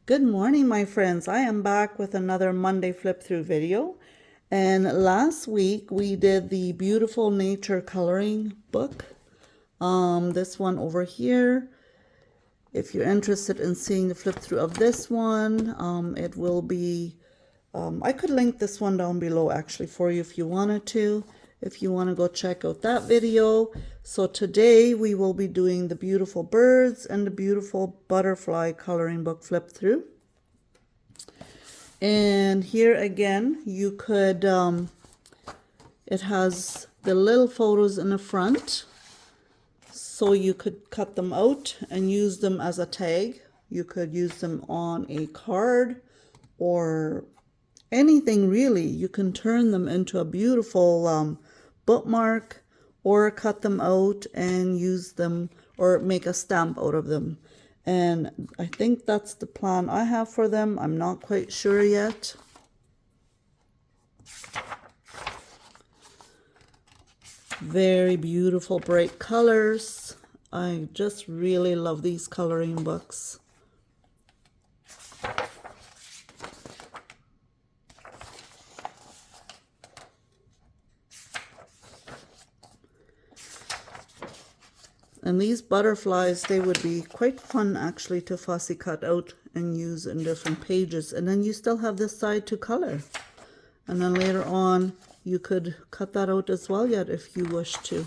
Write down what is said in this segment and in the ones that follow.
Good morning, my friends. I am back with another Monday flip through video. And last week we did the beautiful nature coloring book. This one over here. If you're interested in seeing the flip through of this one, it will be, I could link this one down below actually for you if you wanted to, if you want to go check out that video. So today we will be doing the beautiful birds and the beautiful butterfly coloring book flip through. And here again, you could, it has the little photos in the front, so you could cut them out and use them as a tag. You could use them on a card or anything really. You can turn them into a beautiful bookmark, or cut them out and use them or make a stamp out of them. And I think that's the plan I have for them. I'm not quite sure yet. Very beautiful bright colors. I just really love these coloring books. And these butterflies, they would be quite fun actually to fussy cut out and use in different pages. And then you still have this side to color. And then later on, you could cut that out as well yet if you wish to.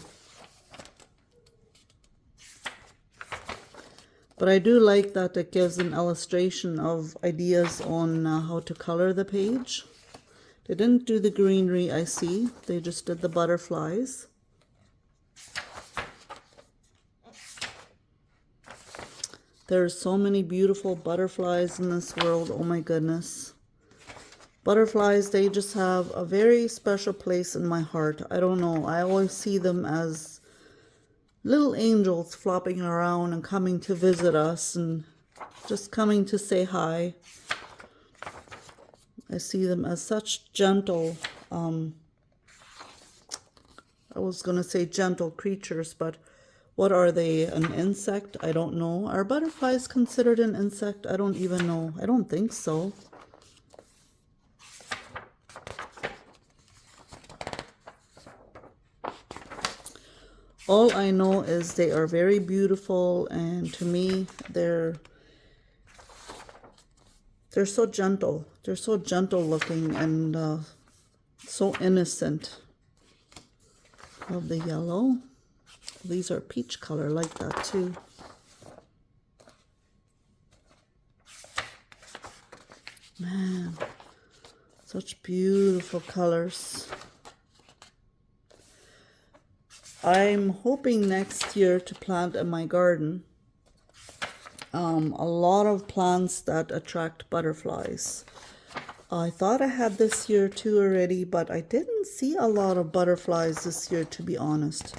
But I do like that it gives an illustration of ideas on how to color the page. They didn't do the greenery, I see. They just did the butterflies. There's so many beautiful butterflies in this world. Oh my goodness. Butterflies, they just have a very special place in my heart. I don't know. I always see them as little angels flopping around and coming to visit us and just coming to say hi. I see them as such gentle, I was going to say gentle creatures, but what are they? An insect? I don't know. Are butterflies considered an insect? I don't even know. I don't think so. All I know is they are very beautiful, and to me, they're so gentle. They're so gentle looking and so innocent. Love the yellow. These are peach color, like that too. Man, such beautiful colors. I'm hoping next year to plant in my garden a lot of plants that attract butterflies. I thought I had this year too already, but I didn't see a lot of butterflies this year, to be honest.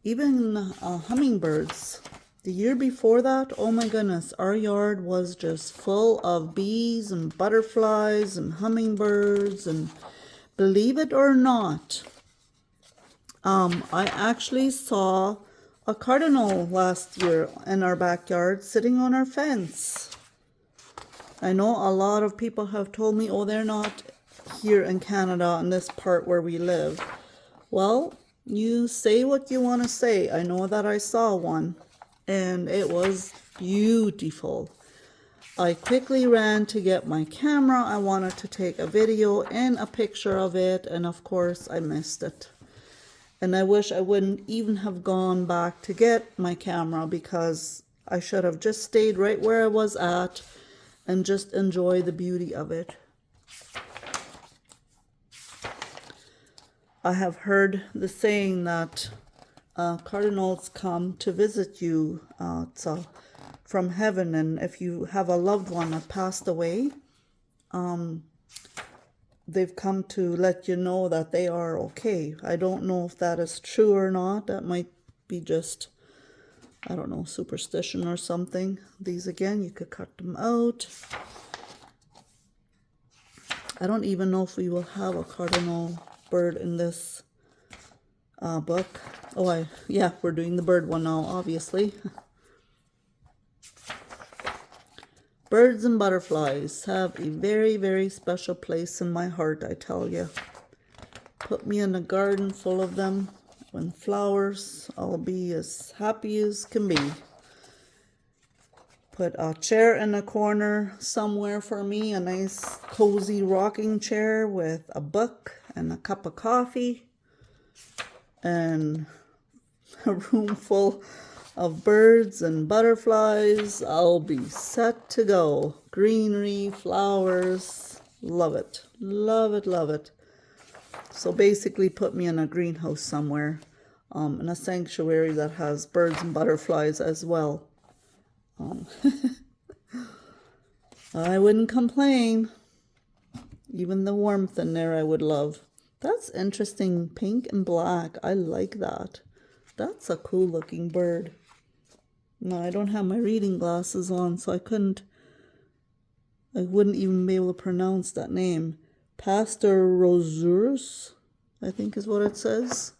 Even hummingbirds. The year before that, oh my goodness, our yard was just full of bees and butterflies and hummingbirds, and believe it or not, I actually saw a cardinal last year in our backyard sitting on our fence. I know a lot of people have told me, oh, they're not here in Canada in this part where we live. Well, you say what you want to say. I know that I saw one, and it was beautiful. I quickly ran to get my camera. I wanted to take a video and a picture of it, and of course I missed it. And I wish I wouldn't even have gone back to get my camera, because I should have just stayed right where I was at and just enjoy the beauty of it. I have heard the saying that cardinals come to visit you from heaven, and if you have a loved one that passed away, they've come to let you know that they are okay. I don't know if that is true or not. That might be just, I don't know, superstition or something. These again, you could cut them out. I don't even know if we will have a cardinal bird in this book. Oh, yeah, we're doing the bird one now, obviously. Birds and butterflies have a very, very special place in my heart, I tell you. Put me in a garden full of them and flowers, I'll be as happy as can be. Put a chair in a corner somewhere for me, a nice cozy rocking chair with a book and a cup of coffee and a room full of birds and butterflies. I'll be set to go. Greenery, flowers, love it, love it, love it. So basically put me in a greenhouse somewhere, in a sanctuary that has birds and butterflies as well. I wouldn't complain. Even the warmth in there I would love. That's interesting, pink and black. I like that. That's a cool looking bird. No, I don't have my reading glasses on, so I wouldn't even be able to pronounce that name. Pastorozurus, I think is what it says.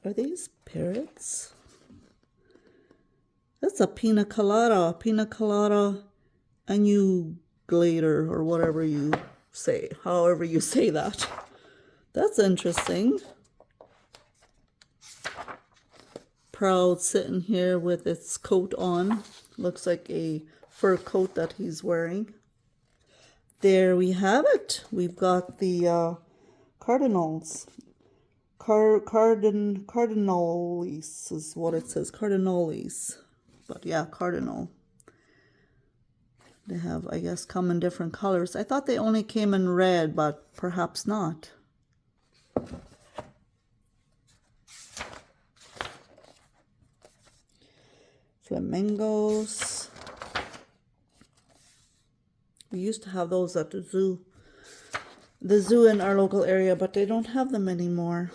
Are these parrots? That's a pina colada annulator, or whatever you say, however you say that. That's interesting. Proud sitting here with its coat on. Looks like a fur coat that he's wearing. There we have it. We've got the cardinals. Cardinalis is what it says. Cardinalis. But yeah, cardinal. They have, I guess, come in different colors. I thought they only came in red, but perhaps not. Flamingos. We used to have those at the zoo. The zoo in our local area, but they don't have them anymore.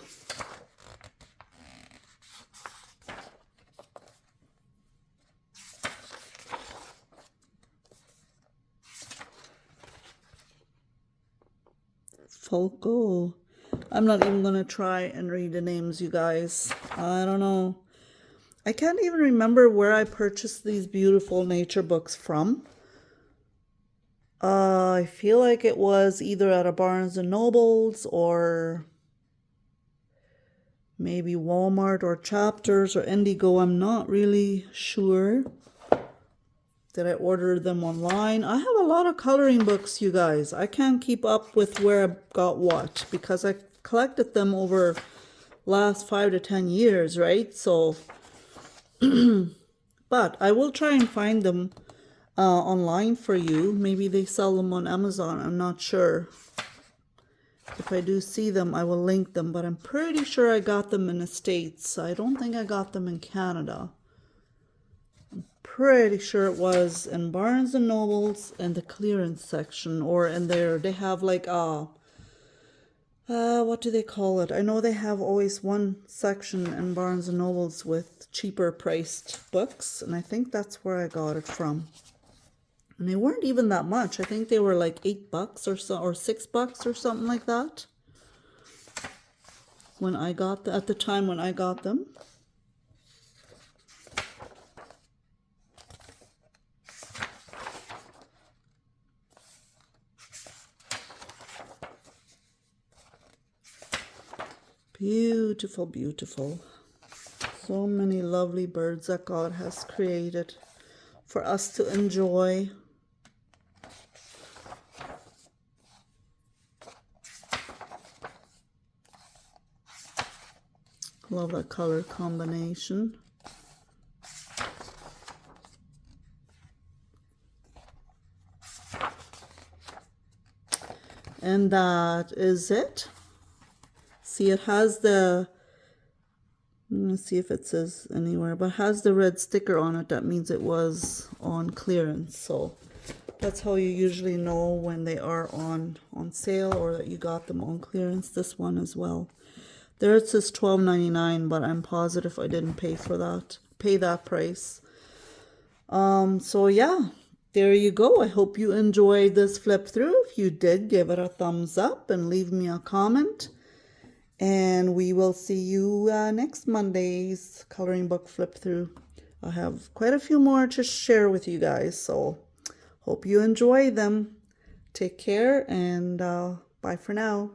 Falco. I'm not even going to try and read the names, you guys. I don't know. I can't even remember where I purchased these beautiful nature books from. I feel like it was either at a Barnes & Nobles or maybe Walmart or Chapters or Indigo. I'm not really sure. Did I order them online? I have a lot of coloring books, you guys. I can't keep up with where I got what because I collected them over last 5 to 10 years, right? So, but I will try and find them online for you. Maybe they sell them on Amazon. I'm not sure. If I do see them, I will link them, but I'm pretty sure I got them in the States. I don't think I got them in Canada. Pretty sure it was in Barnes and Nobles in the clearance section, or in there they have like what do they call it? I know they have always one section in Barnes and Nobles with cheaper priced books, and I think that's where I got it from. And they weren't even that much. I think they were like $8 or so, or $6 or something like that. When I got at the time when I got them. Beautiful, beautiful. So many lovely birds that God has created for us to enjoy. Love that color combination. And that is it. See, it has the, let's see if it says anywhere, but it has the red sticker on it. That means it was on clearance. So that's how you usually know when they are on sale or that you got them on clearance. This one as well. There it says $12.99, but I'm positive I didn't pay that price. So yeah, there you go. I hope you enjoyed this flip through. If you did, give it a thumbs up and leave me a comment. And we will see you next Monday's coloring book flip through. I have quite a few more to share with you guys, so hope you enjoy them. Take care and bye for now.